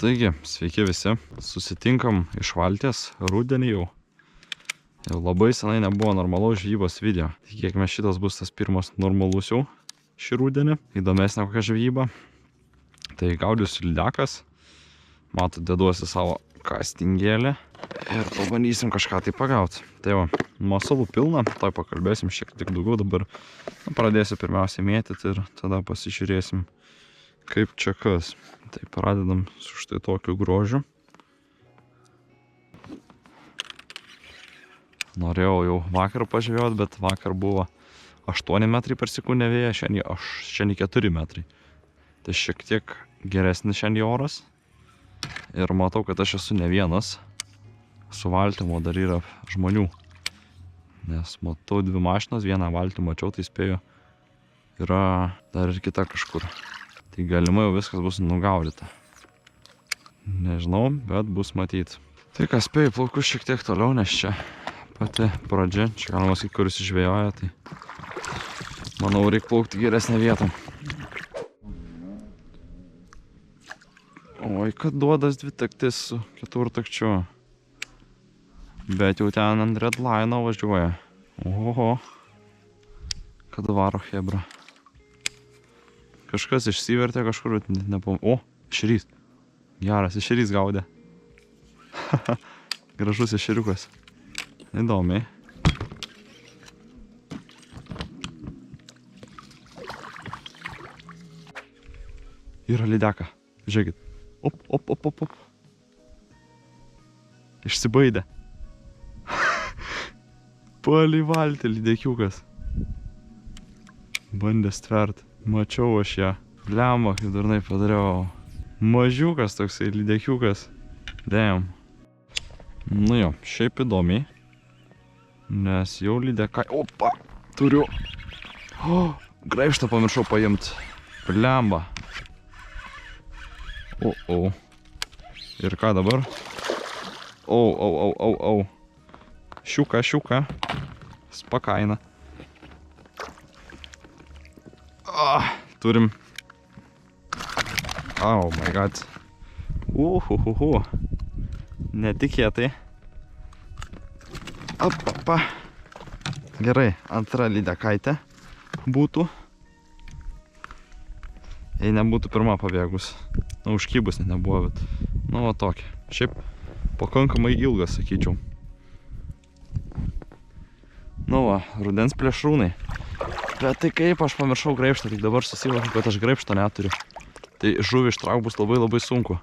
Taigi, sveiki visi. Susitinkam iš valties rudenį jau. Jau labai senai nebuvo normalaus žvejybos video. Tikėkime, šitas bus tas pirmas normalus jau šį rudenį. Įdomesnė kokia žvejyba. Tai gaudysiu lydekas. Matot, deduosi savo kastingėlį. Ir pabandysim kažką tai pagauti. Tai va, masalų pilna. Tai pakalbėsim šiek tiek daugiau dabar. Pradėsiu pirmiausia mėtyti ir tada pasižiūrėsim, kaip čia kas. Tai pradedam su štai tokiu grožiu. Norėjau jau vakar pažvejoti, bet vakar buvo 8 metrai per sekundę vėja, šiandien 4 metrai. Tai šiek tiek geresnis šiandien oras. Ir matau, kad aš esu ne vienas. Su valtimu dar yra žmonių. Nes matau 2 mašinas, vieną valtį mačiau, tai spėju, yra dar ir kita kažkur. Tai galimai jau viskas bus nugaudyta. Nežinau, bet bus matyti. Tai ką spėju, plaukiu šiek tiek toliau, nes čia pati pradžia. Čia galima sakyti, kuris išvėjoja, tai manau, reikia plaukti geresnę vietą. Oi, kad duodas 2 taktis su 4 takčiu. Bet jau ten ant redline važiuoja. Oho. Kad varo hebra. Kažkas išsivertė kažkur, nepam... O, ešerys. Geras, ešerys gaudė. Gražus ešeriukas. Įdomiai. Yra lydeka. Žiūrėkit. Op, op, op, op, op. Išsibaidė. Palei valtį lydekiukas. Bandė stvert. Mačiau aš ją. Blemba, kaip darnai padariau. Mažiukas toksai lydekiukas. Damn. Nu jo, šiaip įdomiai. Nes jau lydekai... Opa! Turiu. Graibštą pamiršau paimti. Blemba. O. Ir ką dabar? O. Šiuka. Spakaina. Turim. Oh my god. Netikėtai. Apa. Gerai, antra lydekaitė būtų. Jei nebūtų pirma pabėgus. Nu, užkybus net nebuvo, bet... Nu, va tokia. Šiaip pakankamai ilgas, sakyčiau. Nu va, rudens plėšrūnai. Bet tai kaip aš pamiršau graibštą, tik dabar susivokiu, kad aš graibšto neturiu. Tai žuvį ištrauk bus labai sunku.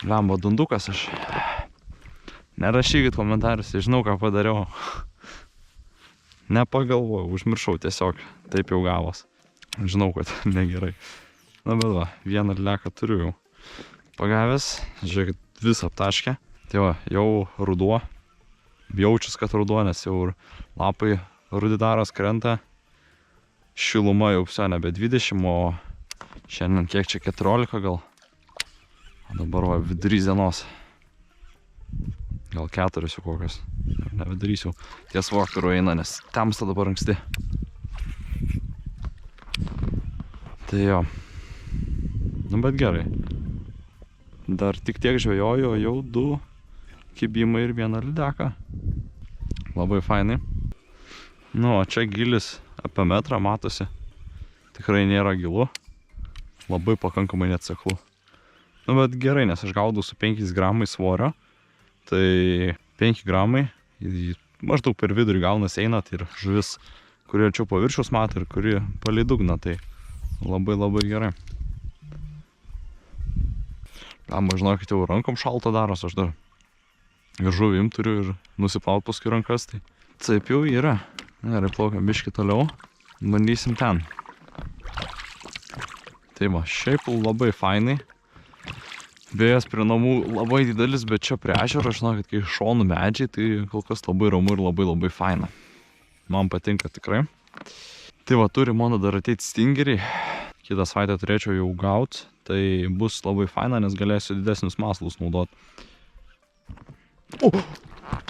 Lemba, dundukas aš. Nerašykit komentarus, žinau, ką padariau. Nepagalvojau, užmiršau tiesiog. Taip jau gavos. Žinau, kad negerai. Na, bet va, vieną lydeką turiu jau pagavęs. Žiūrėkit, visą aptaškę. Tai va, jau ruduo. Jaučius, kad ruduo, nes jau lapai rudidaras krenta. Šiluma jau visai nebe 20, o šiandien kiek čia 14 gal. O dabar va, vidurys dienos. Gal 4 jau kokios. Nevidarysiu. Ties vakarų eina, nes temsta dabar anksti. Tai jo. Nu, bet gerai. Dar tik tiek žvejoju, jau 2 kibimai ir 1 lydeką. Labai fainai. Nu, o čia gilis apie metrą matosi. Tikrai nėra gilu. Labai pakankamai neatseklu. Nu, bet gerai, nes aš gaudau su 5 gramai svorio. Tai 5 gramai maždaug per vidurį gaunas einat ir žuvis, kuri arčiau paviršiaus mato ir kuri palei dugną. Tai labai gerai. Lemba, žinokit, jau rankom šalto daros, aš dar ir žuvim turiu ir nusiplaut paskui rankas, tai taip jau yra. Gerai, plaukiam biškį toliau, bandysim ten. Tai va, šiaip labai fainai. Vėjas prie namų labai didelis, bet čia prie ežero, žinokit, kai šonų medžiai, tai kol kas labai ramu ir labai faina. Man patinka tikrai. Tai va, turi mano dar ateiti stingeriai. Kitą savaitę turėčiau jau gauti. Tai bus labai faina, nes galėsiu didesnius masalus naudoti. O!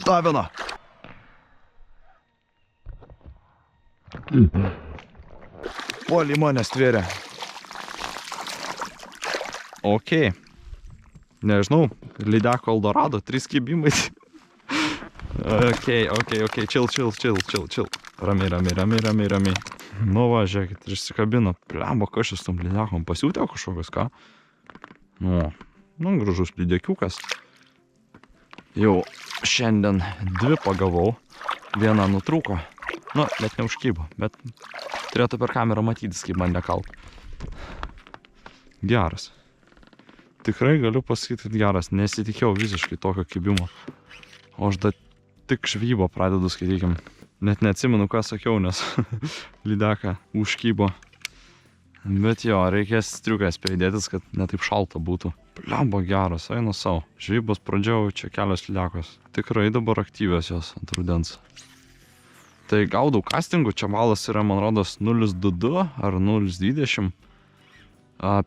Ta viena! Puolį mane stvėrė. Ok. Nežinau, lydeko Eldorado, 3 kibimai. Okay, chill. Ramiai. Nu va, žiūrėkit, ir išsikabino. Plemba, kas šis tam lydekom pasiūtė kažkokios, ką? Nu, gražus lydekiukas. Jau šiandien 2 pagavau, 1 nutrūko. Nu, net neužkybo, bet turėtų per kamerą matytis, kaip man nekalt. Geras. Tikrai galiu pasakyti, kad geras. Nesitikėjau visiškai tokio kibimo. O aš dar tik žvybo pradedu, skaitykim. Net neatsimenu, ką sakiau, nes lydeka užkybo. Bet jo, reikės striukės pridėtis, kad netaip šalta būtų. Plemba geras, eina savo. Žvybos pradžiau, čia kelios lydekos. Tikrai dabar aktyvios jos ant rudens. Tai gaudau kastingų, čia valas yra, man rodos, 0,22 ar 0,20.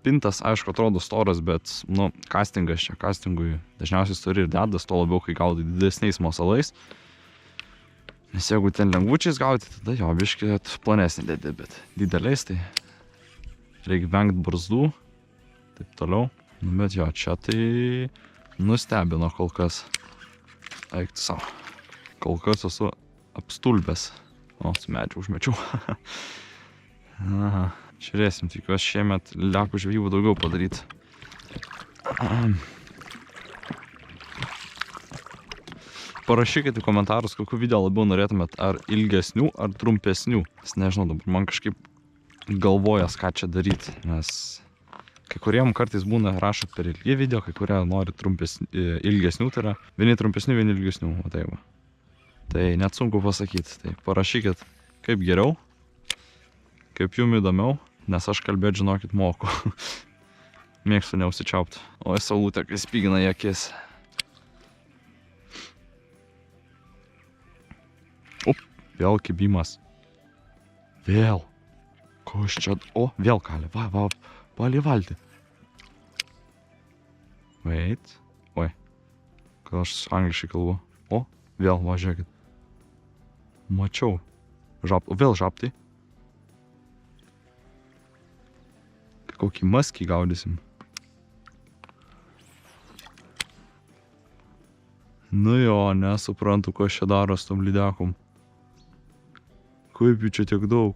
Pintas, aišku, atrodo storas, bet, nu, kastingas čia, kastingui dažniausiai stori ir dedas, to labiau, kai gaudai didesniais masalais. Nes jeigu ten lengvučiais gauti, tada jo, biškį plonesnį dedi, bet dideliais tai reikia vengti barzdų, taip toliau. Nu, bet jo, čia tai nustebino kol kas. Eik tu savo. Kol kas esu apstulbęs. O, su medžiu užmečiau. Aha, žiūrėsim, tikiuosi šiemet lydekų žvejybų daugiau padaryti. Parašykite į komentarus, kokių video labiau norėtumėt, ar ilgesnių, ar trumpesnių. Nes nežinau, dabar man kažkaip galvojas, ką čia daryti, nes kai kuriem kartais būna rašo per ilgi video, kai kurie nori ilgesnių, tai yra vieni trumpesnių, vieni ilgesnių, o tai va. Tai net sunku pasakyti, tai parašykit, kaip geriau, kaip jum įdomiau, nes aš kalbėt, žinokit, moku. Mėgstu neusičiaupti. Oi, saulutė, kai spygina į akis. Vėl kibimas. Vėl. Ko aš čia... O, vėl kalė. Va, palį valtį. Wait. Oi. Gal aš angliškai kalbu. O, vėl, va, žiūrėkit. Mačiau. Vėl žaptai. Kokį maskį gaudysim. Nu jo, nesuprantu, ko aš čia daro su tom lydekom. Kaip jų čia tiek daug.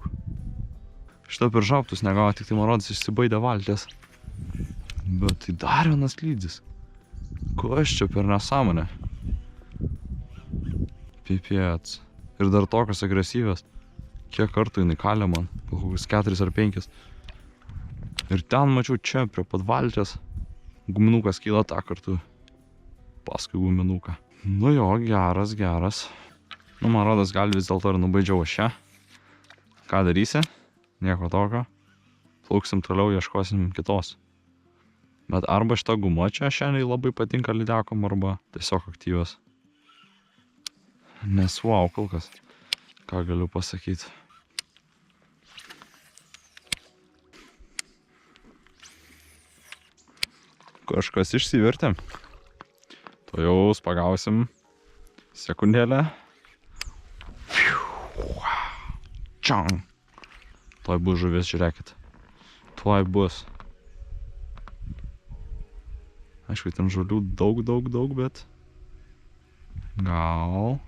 Šitą per žaptus negavo, tik tai man rodos išsibaidė valtės. Bet tai dar vienas lydis. Kas čia per nesąmonę? Pipiec. Ir dar tokios agresyvios. Kiek kartų jinai kalė man? Gal kokius 4 ar 5. Ir ten mačiau čia prie pat valtės. Guminukas kyla tą kartu. Paskui guminuką. Nu jo, geras. Nu, man rodos, gal vis dėlto ir nubaidžiau aš čia. Ką darysi? Nieko tokio. Plauksim toliau, ieškosim kitos. Bet arba šita guma čia šiandien labai patinka lydekom, arba tiesiog aktyvios. Nes wow, kol kas. Ką galiu pasakyti. Kažkas išsivertė. Tuojaus pagausim sekundėlę. Čiang. Tuoj bus žuvis, žiūrėkit. Tuoj bus. Aišku, ten žolių daug, bet... Gal...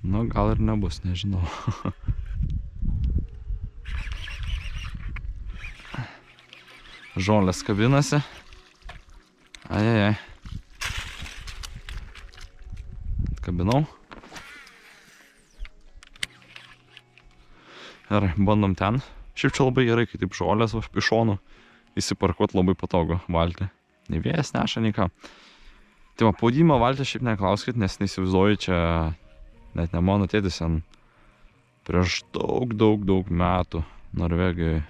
Nu, gal ir nebus, nežinau. Žolės kabinasi. Ajajaj. Kabinau. Gerai, bandom ten. Šiaip čia labai gerai, kai taip žolės iš šonų įsiparkuot labai patogu valtį. Nei vėjas neša, nei ką. Tai va, paudimą valtį šiaip neklauskit, nes neįsivaizduoju, čia net ne mano tėtis ten prieš daug metų Norvegijoje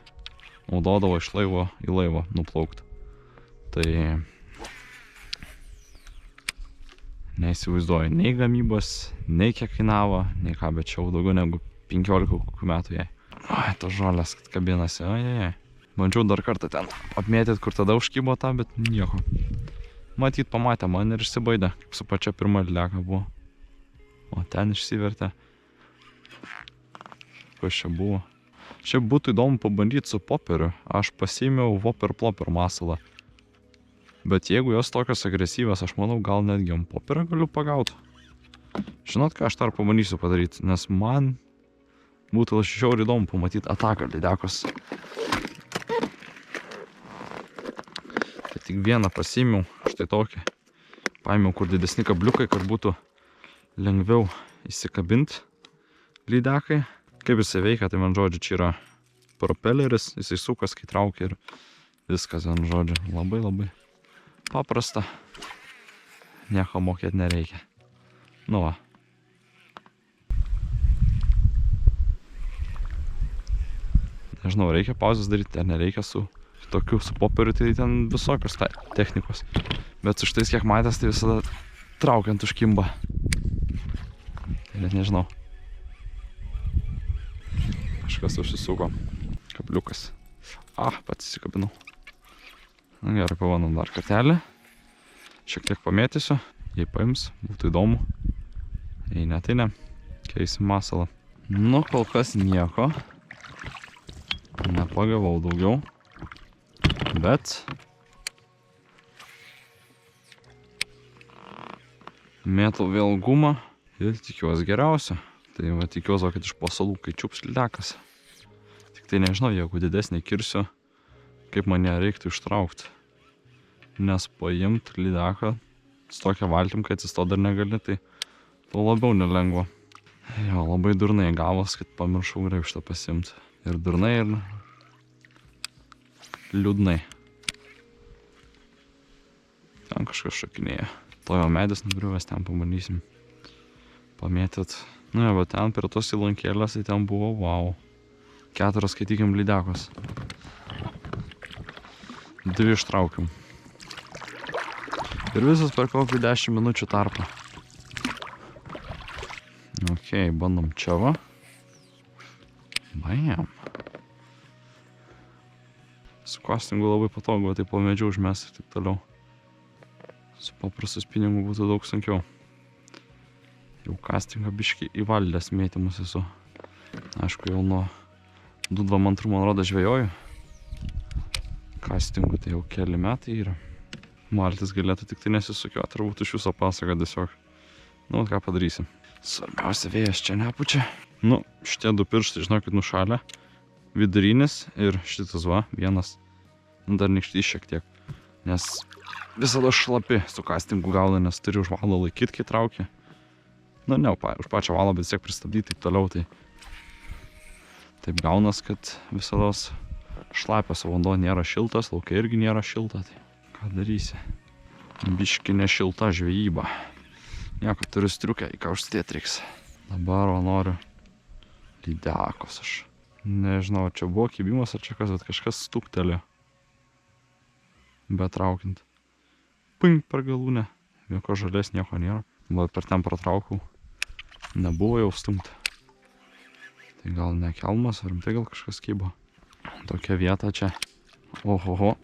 naudodavo iš laivo į laivą nuplaukt. Tai neįsivaizduoju nei gamybos, nei kiek kainavo, nei ką, bet čia jau daugiau negu 15 kokių metų jai. Ai, tos žolės kabinasi, ajajai. Bandžiau dar kartą ten apmėtyt, kur tada užkybo tą, bet nieko. Matyt, pamatė man ir išsibaidė, kaip su pačia pirma lydeka buvo. O ten išsivertė. Kas čia buvo? Čia būtų įdomu pabandyti su popieriu. Aš pasiėmiau Whopper Plopper masalą. Bet jeigu jos tokios agresyvios, aš manau, gal netgi ant popierio galiu pagauti. Žinot, ką aš dar pamanysiu padaryti, nes man būtų žiauriai įdomu pamatyti ataką lydekos. Tai tik vieną pasiėmiau, štai tokį. Paėmiau kur didesni kabliukai, kad būtų lengviau įsikabinti lydekai. Kaip jisai veikia, tai man žodžiu, čia yra propeleris, jisai sukas, kai traukia ir viskas, man žodžiu, labai paprasta. Nieko mokėti nereikia. Nu va. Nežinau, reikia pauzės daryti, ar nereikia su tokiu, su popieriu, tai ten visokios technikos. Bet su štais kiek matęs, tai visada traukiant užkimba. Tai net nežinau. Kažkas užsisuko. Kabliukas. Pats įsikabinau. Na gerai, pabandom dar kartelį. Šiek tiek pamėtysiu. Jei paims, būtų įdomu. Jei ne, tai ne. Keisim masalą. Nu, kol kas nieko. Nepagavau daugiau. Bet mėtau vėl gumą ir tikiuosi geriausio. Tai va tikiuosi, kad iš pasalų, kai čiups lydekas. Tik tai nežinau, jeigu didesnį kirsiu, kaip man ją reiktų ištraukti. Nes paimti lydeką su tokia valtim, kad jis to dar negali, tai to labiau nelengva. Jo, labai durnai gavos, kad pamiršau graibštą pasimti. Ir durnai, ir liūdnai. Ten kažkas šakinėja. To jau medis nugriuvęs, ten pabandysim pamėtyt. Nu, bet ten prie tos įlankėlės, tai ten buvo, wow. 4, skaitykim, lydekos. 2 ištraukiam. Ir visas per kokį 10 minučių tarpą. Ok, bandom čia va. Bam. Su castingu labai patogu, tai po medžiu užmest ir taip toliau. Su paprastu spinningu būtų daug sunkiau. Jau castingą biškį įvaldęs mėtymus esu. Aišku, jau nuo 2002, man rodo, žvejoju. Castingu tai jau keli metai yra. Maltis galėtų tik tai nesisukiuoti, ar būtų iš viso pasaka tiesiog. Nu, ką padarysim. Svarbiausia, vėjas čia nepučia. Nu, šitie 2 pirštai, žinokit, nušalę. Vidurinis ir šitas va, vienas. Nu, dar nykštys šiek tiek. Nes visada šlapi su castingu gauna, nes turi už valo laikyti, kai traukia. Nu, ne už pačią valą, bet siek pristabdyti taip toliau. Tai taip gaunas, kad visada šlapias vanduo nėra šiltas, laukai irgi nėra šilta. Tai ką darysi? Biški nešilta žvejyba. Nieko, turiu striukę, į ką užsidėti reiks. Dabar noriu lydekos aš. Nežinau, čia buvo kibimas ar čia kas, bet kažkas stuktelė. Betraukiant. Pink per galūnę. Jokio žalės nieko nėra. Bet per ten pratraukau. Nebuvo jau stumti. Tai gal ne kelmas, ar tai gal kažkas kybo. Tokia vieta čia. Ohoho.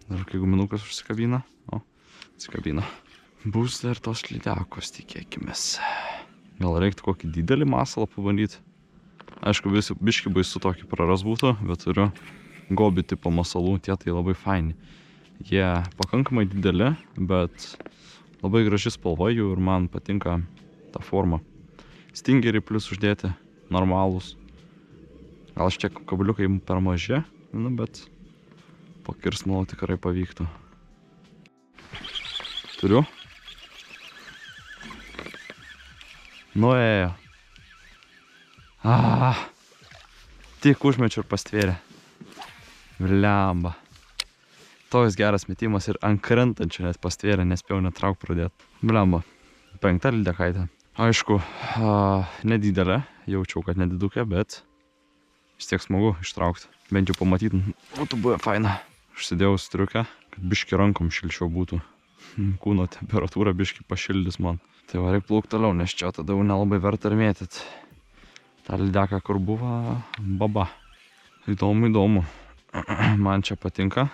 Dar kai guminukas užsikabina. O, atsikabina. Bus dar tos lydekos, tikėkimės. Gal reiktų kokį didelį masalą pabandyti. Aišku, biški baisu tokį praras būtų, bet turiu gobi tipo masalų, tie tai labai faini. Jie pakankamai dideli, bet labai graži spalva jų ir man patinka ta forma. Stingeriai plus uždėti, normalūs. Gal šiek kabliukai per maži, nu, bet pakirs, manau, tikrai pavyktų. Turiu. Nuėjo. Tik užmečiu ir pastvėrė. Vlemba. Toks geras metimas ir ant krentančių net pastvėrė, nespėjau netrauk pradėti. Vlemba. 5 lydekaitė. Aišku, nedidelė. Jaučiau, kad nedidukė, bet vis tiek smagu ištraukti. Bent jau pamatyti, būtų buvę faina. Užsidėjau striukę, kad biški rankom šilčiau būtų. Kūno temperatūra biški pašildys man. Tai va, reik plaukti toliau, nes čia tada jau nelabai verta ir mėtyt. Ta lydeką, kur buvo, baba. Įdomu. Man čia patinka.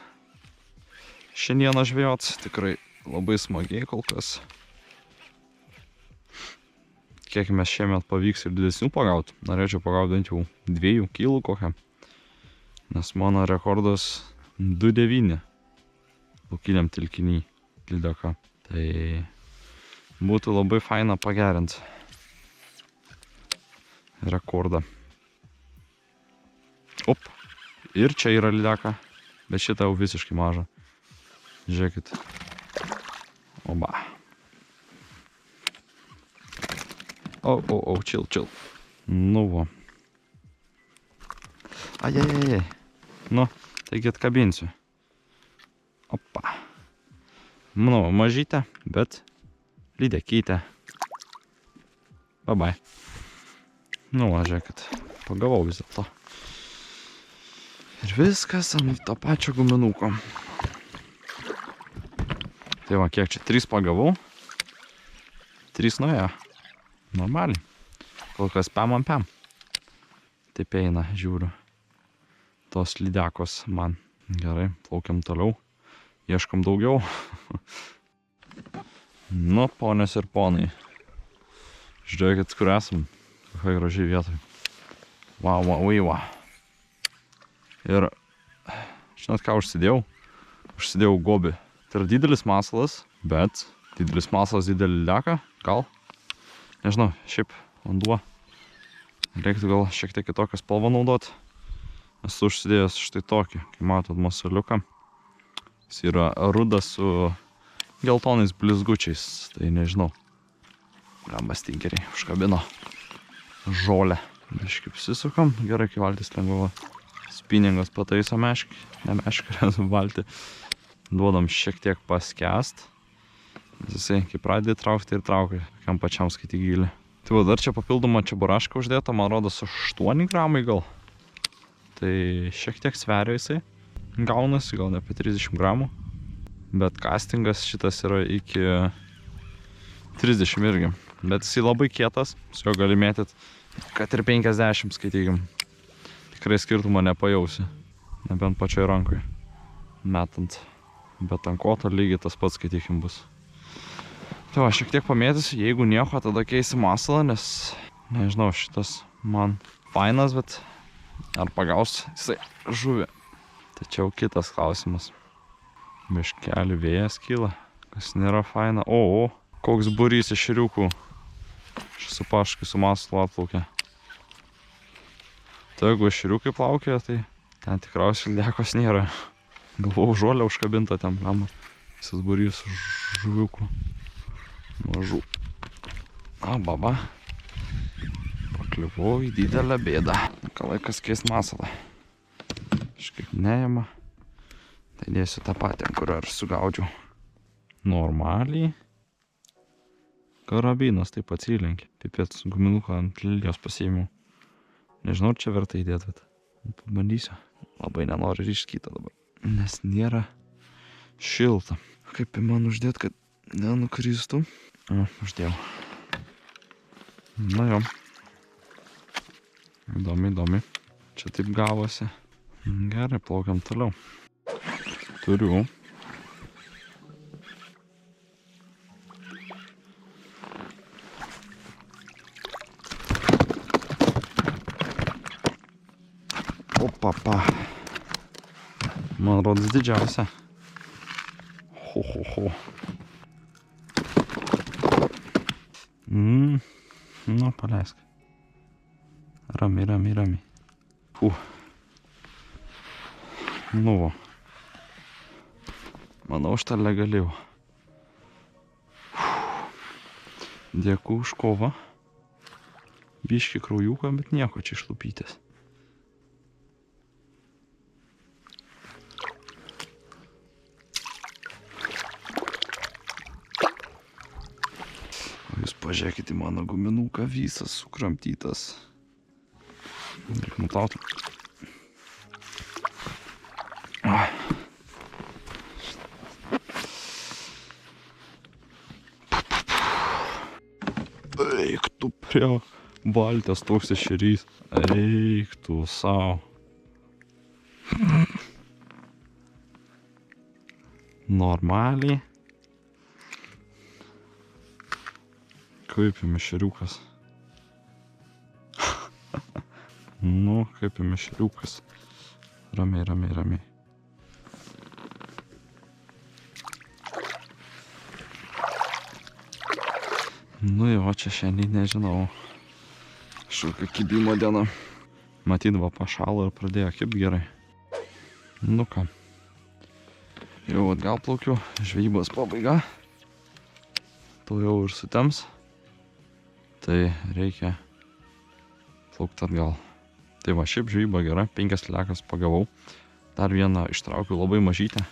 Šiandieną žvejot, tikrai labai smagiai kol kas. Kiek mes šiemet pavyks ir didesnių pagauti. Norėčiau pagauti bent jau 2 kilų kokią. Nes mano rekordas 2,9. laukiniam telkiny lydeka. Tai būtų labai faina pagerinti rekordą. Op, ir čia yra lydeka, bet šitą jau visiškai mažą. Žiūrėkit. Oba. Chill. Nu va. Ajajajai. Nu, taigi atkabinsiu. Opa. Nu, mažytė, bet lydekytė. Bye. Nu, va, žiūrėkit. Pagavau vis dėlto. Ir viskas ant to pačio guminuko. Tai va, kiek čia? 3 pagavau. 3 nuėjo. Normaliai. Kol kas pem. Taip eina, žiūriu. Tos lydekos man. Gerai, plaukiam toliau. Ieškam daugiau. Nu, ponios ir ponai. Žiūrėkit, kur esam. Kokia gražiai vietoj. Va. Ir, žinot ką užsidėjau? Užsidėjau gobį. Tai yra didelis masalas, bet didelis masalas, didelį lydeką. Gal? Nežinau, šiaip vanduo. Reiktų gal šiek tiek kitokią spalvą naudot. Esu užsidėjęs štai tokį, kai matot masaliuką. Jis yra rudas su geltonais blizgučiais, tai nežinau. Gamba stinkeriai užkabino žolę. Biškai apsisukam, gerai, kai valtis lengva. Spinningas pataiso meškį, ne meškį, valtį. Duodam šiek tiek paskęst. Jisai, kai pradedi traukti ir traukia, kam pačiam skaityti gilį. Tai va, dar čia papildoma čeburaška uždėta, man rodos 8 gramai gal. Tai šiek tiek sveria jisai. Gaunasi, gal ne apie 30 gramų. Bet castingas šitas yra iki 30 irgi. Bet jisai labai kietas, su juo gali mėtyt, kad ir 50, skaitykim. Tikrai skirtumo nepajausi, nebent pačioj rankoje metant. Bet ant koto lygiai tas pats, skaitykim, bus. Tai va, šiek tiek pamėtysiu, jeigu nieko, tada keisi masalą, nes, nežinau, šitas man fainas, bet ar pagaus jisai žuvį. Tačiau kitas klausimas. Biškelį vėjas kyla, kas nėra faina. O, koks būrys ešeriukų. Su paškai su masalu atplaukė. Tai jeigu ešeriukai plaukė, tai ten tikriausiai lydekos nėra. Galvau, žolę užkabinta ten, blamba. Visas būrys žuviukų. Mažų. Baba. Pakliuvau į didelę bėdą. Ką laikas keist masalą. Kažkaip neima. Tai dėsiu tą patį, ant kurio ir sugaudžiau. Normaliai. Karabinas taip atsilenkė. Pipėt guminuką ant lilijos pasiėmiau. Nežinau, čia verta įdėti, bet pabandysiu. Labai nenoriu ryšt kitą dabar. Nes nėra šilta. Kaip man uždėt, kad nenukristų? Uždėjau. Na jo. Įdomi. Čia taip gavosi. Gerai, plaukiam toliau. Turiu. Opapa. Man rodos didžiausia. Ho. Nu, paleisk. Ramiai. Nu va. Manau, šitą legaliau. Dėkui už kovą. Biški kraujuką, bet nieko čia išlupytės. Jūs pažiūrėkite į mano guminuką, visas sukramtytas. Reik nuplauti. Eik tu prie valties toks ešerys. Eik tu sau. Normaliai. Kaip jums ešeriukas. Nu, kaip jums ešeriukas. Ramiai. Nu jo, čia šiandien nežinau. Kažkokia kibimo diena. Matydavo pašalo ir pradėjo kib gerai. Nu ką. Jau atgal plaukiu, žvejybos pabaiga. Tu jau ir sutems. Tai reikia plaukti atgal. Tai va, šiaip žvejyba gera, 5 lydekas pagavau. Dar vieną ištraukiu labai mažytę.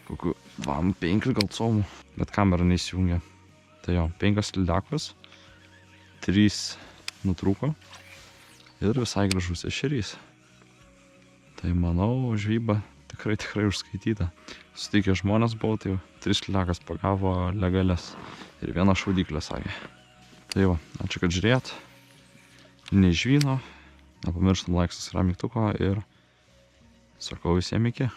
Kokiu 2-5 gal comų, bet kamera neįsijungia. Tai jo, 5 lydekas, 3 nutrūko ir visai gražus ešerys. Tai manau, žvejyba tikrai užskaityta. Sutikę žmonės buvo, tai 3 lydekas pagavo legalias ir 1 šaudyklę sakė. Tai va, ačiū, kad žiūrėjot. Nežvyno, nepamirštam like, subscribe mygtuko ir sakau visiems iki.